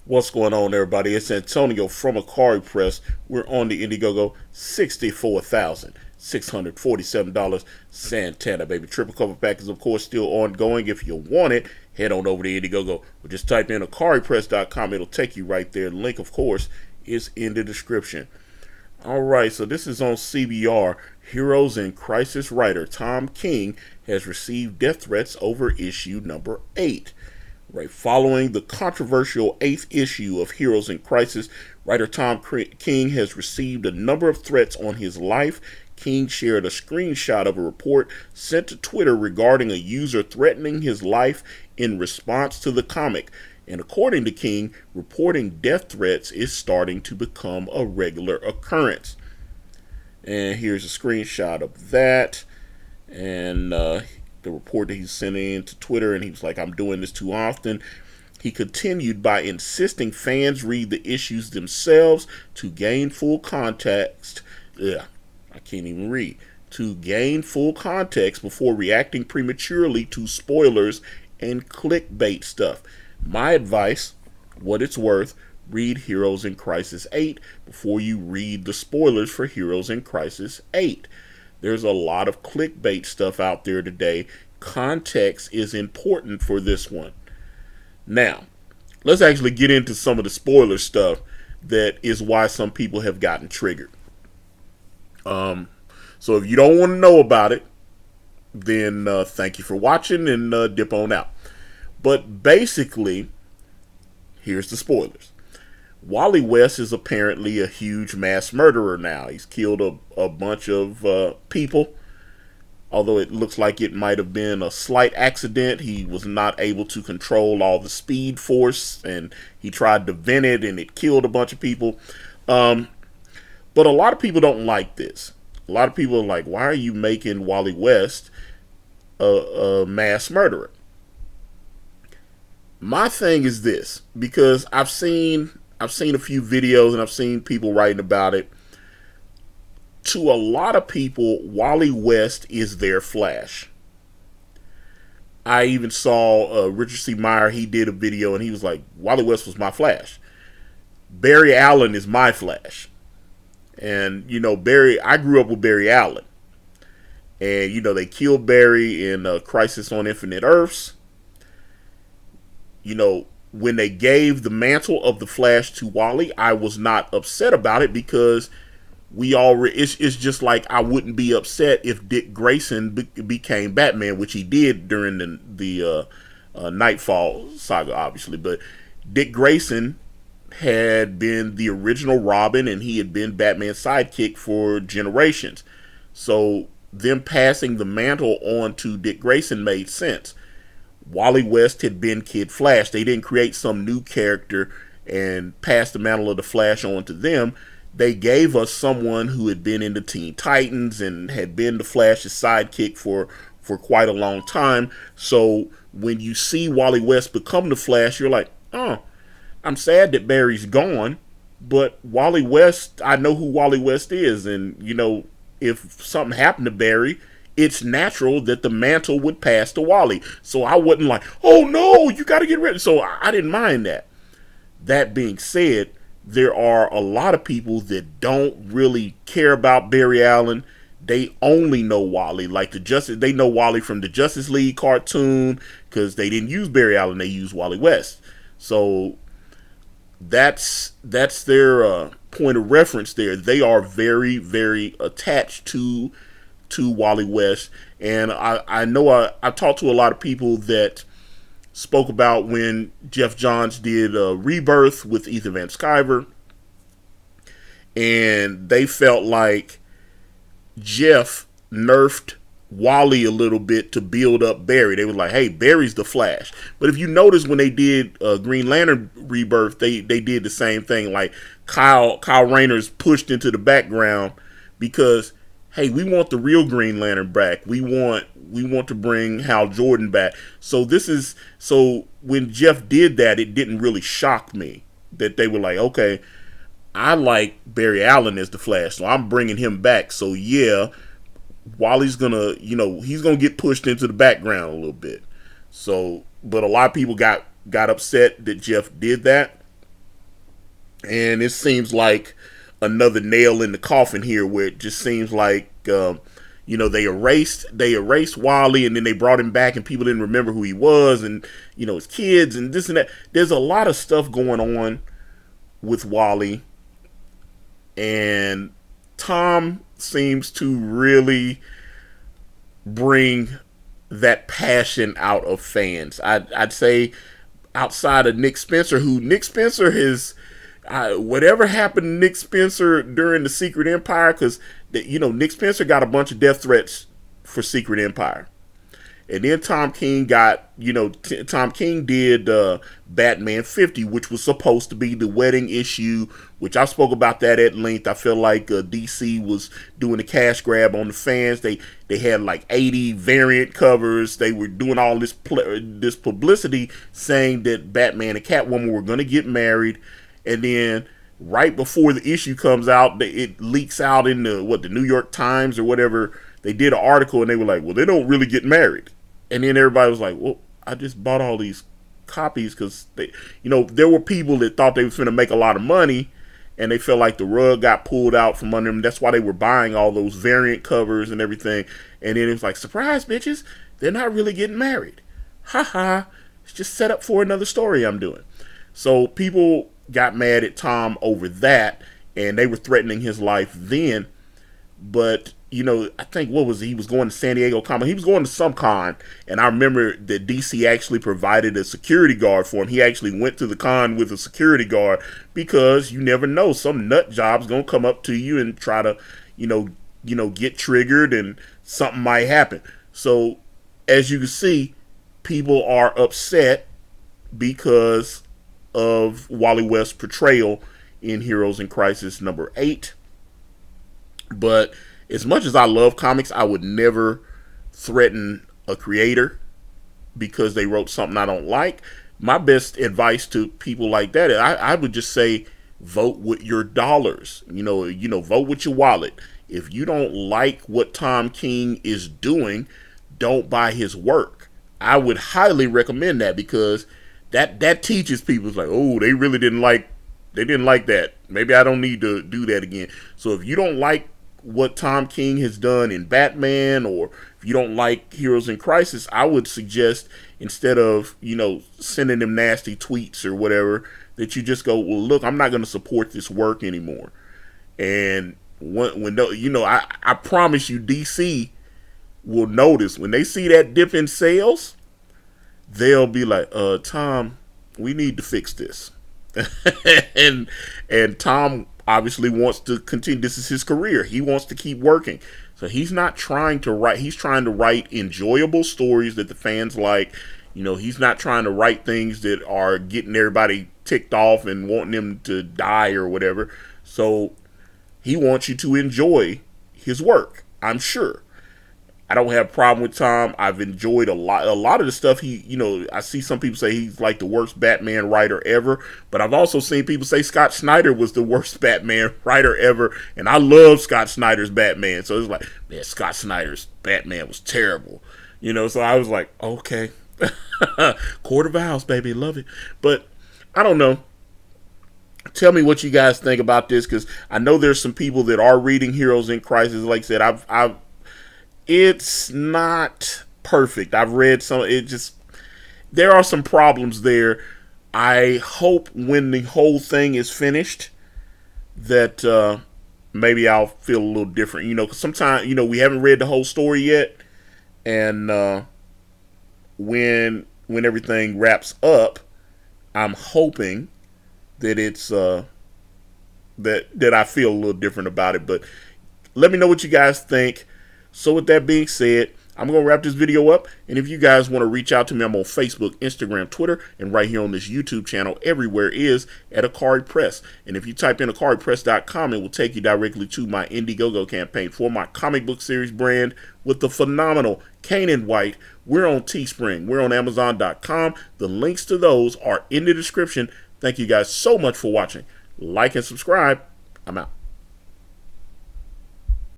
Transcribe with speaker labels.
Speaker 1: What's going on, everybody? It's Antonio from Ikari Press. We're on the Indiegogo, $64,647. Santana, baby. Triple cover pack is, of course, still ongoing. If you want it, head on over to Indiegogo. Or just type in IkariPress.com. It'll take you right there. The link, of course, is in the description. Alright, so this is on CBR. Heroes in Crisis writer Tom King has received death threats over issue number 8. Right, following the controversial 8th issue of Heroes in Crisis, writer Tom King has received a number of threats on his life. King shared a screenshot of a report sent to Twitter regarding a user threatening his life in response to the comic. And according to King, reporting death threats is starting to become a regular occurrence. And here's a screenshot of that. And the report that he sent in to Twitter, and he was like, I'm doing this too often. He continued by insisting fans read the issues themselves to gain full context. I can't even read. To gain full context before reacting prematurely to spoilers and clickbait stuff. My advice, what it's worth, read Heroes in Crisis 8 before you read the spoilers for Heroes in Crisis 8. There's a lot of clickbait stuff out there today. Context is important for this one. Now, let's actually get into some of the spoiler stuff that is why some people have gotten triggered. So if you don't want to know about it, then thank you for watching and dip on out. But basically, here's the spoilers. Wally West is apparently a huge mass murderer now. He's killed a bunch of people. Although it looks like it might have been a slight accident. He was not able to control all the speed force, and he tried to vent it, and it killed a bunch of people. But a lot of people don't like this. A lot of people are like, why are you making Wally West a mass murderer? My thing is this, because I've seen a few videos and I've seen people writing about it. To a lot of people, Wally West is their Flash. I even saw Richard C. Meyer, he did a video and he was like, Wally West was my Flash. Barry Allen is my Flash. And, I grew up with Barry Allen. And, they killed Barry in Crisis on Infinite Earths. When they gave the mantle of the Flash to Wally, I was not upset about it because it's just like I wouldn't be upset if Dick Grayson became Batman, which he did during the Nightfall saga, obviously. But Dick Grayson had been the original Robin, and he had been Batman's sidekick for generations. So them passing the mantle on to Dick Grayson made sense. Wally West had been Kid Flash. They didn't create some new character and pass the mantle of the Flash on to them. They gave us someone who had been in the Teen Titans and had been the Flash's sidekick for quite a long time. So when you see Wally West become the Flash, you're like, oh, I'm sad that Barry's gone, but Wally West, I know who Wally West is. And, if something happened to Barry, it's natural that the mantle would pass to Wally. So I wasn't like, oh no, you got to get rid of it. So I didn't mind that. That being said, there are a lot of people that don't really care about Barry Allen. They only know Wally. They know Wally from the Justice League cartoon because they didn't use Barry Allen. They used Wally West. So that's their point of reference there. They are very, very attached to Wally West. And I know I talked to a lot of people that spoke about when Jeff Johns did Rebirth with Ethan Van Sciver, and they felt like Jeff nerfed Wally a little bit to build up Barry. They were like, hey, Barry's the Flash. But if you notice when they did Green Lantern Rebirth, they did the same thing. Like Kyle Rayner's pushed into the background because, hey, we want the real Green Lantern back. We want to bring Hal Jordan back. So when Jeff did that, it didn't really shock me that they were like, okay, I like Barry Allen as the Flash, so I'm bringing him back. So yeah, Wally's gonna, he's gonna get pushed into the background a little bit. So, but a lot of people got upset that Jeff did that. And it seems like another nail in the coffin here, where it just seems like they erased Wally, and then they brought him back, and people didn't remember who he was, and his kids and this and that. There's a lot of stuff going on with Wally, and Tom seems to really bring that passion out of fans. I'd say outside of Nick Spencer, who Nick Spencer has, whatever happened to Nick Spencer during the Secret Empire, because Nick Spencer got a bunch of death threats for Secret Empire. And then Tom King Tom King did Batman 50, which was supposed to be the wedding issue, which I spoke about that at length. I feel like DC was doing a cash grab on the fans. They had like 80 variant covers. They were doing all this publicity saying that Batman and Catwoman were going to get married. And then right before the issue comes out, it leaks out in the New York Times or whatever. They did an article and they were like, well, they don't really get married. And then everybody was like, well, I just bought all these copies because there were people that thought they were going to make a lot of money, and they felt like the rug got pulled out from under them. That's why they were buying all those variant covers and everything. And then it was like, surprise, bitches, they're not really getting married. Ha ha. It's just set up for another story I'm doing. So people got mad at Tom over that, and they were threatening his life then. But I think he was going to San Diego Comic. He was going to some con, and I remember that DC actually provided a security guard for him. He actually went to the con with a security guard, because you never know, some nut job's gonna come up to you and try to, get triggered, and something might happen. So, as you can see, people are upset because of Wally West's portrayal in Heroes in Crisis number 8. But as much as I love comics, I would never threaten a creator because they wrote something I don't like. My best advice to people like that, I would just say, vote with your dollars. Vote with your wallet. If you don't like what Tom King is doing, don't buy his work. I would highly recommend that, because that teaches people. It's like, oh, they didn't like that. Maybe I don't need to do that again. So if you don't like what Tom King has done in Batman, or if you don't like Heroes in Crisis, I would suggest, instead of sending them nasty tweets or whatever, that you just go, well, look, I'm not going to support this work anymore. And I promise you, DC will notice when they see that dip in sales. They'll be like, Tom, we need to fix this. and Tom obviously wants to continue. This is his career. He wants to keep working. So he's not trying to write. He's trying to write enjoyable stories that the fans like. He's not trying to write things that are getting everybody ticked off and wanting them to die or whatever. So he wants you to enjoy his work, I'm sure. I don't have a problem with Tom. I've enjoyed a lot of the stuff I see some people say he's like the worst Batman writer ever, but I've also seen people say Scott Snyder was the worst Batman writer ever, and I love Scott Snyder's Batman. So it's like, man, Scott Snyder's Batman was terrible. So I was like, okay. Court of Owls, baby, love it. But I don't know. Tell me what you guys think about this, because I know there's some people that are reading Heroes in Crisis. Like I said, it's not perfect. I've read some. There are some problems there. I hope when the whole thing is finished that maybe I'll feel a little different. Because sometimes we haven't read the whole story yet, and when everything wraps up, I'm hoping that it's that I feel a little different about it. But let me know what you guys think. So with that being said, I'm going to wrap this video up. And if you guys want to reach out to me, I'm on Facebook, Instagram, Twitter, and right here on this YouTube channel. Everywhere is at Ikari Press. And if you type in IkariPress.com, it will take you directly to my Indiegogo campaign for my comic book series brand with the phenomenal Kanan White. We're on Teespring. We're on Amazon.com. The links to those are in the description. Thank you guys so much for watching. Like and subscribe. I'm out.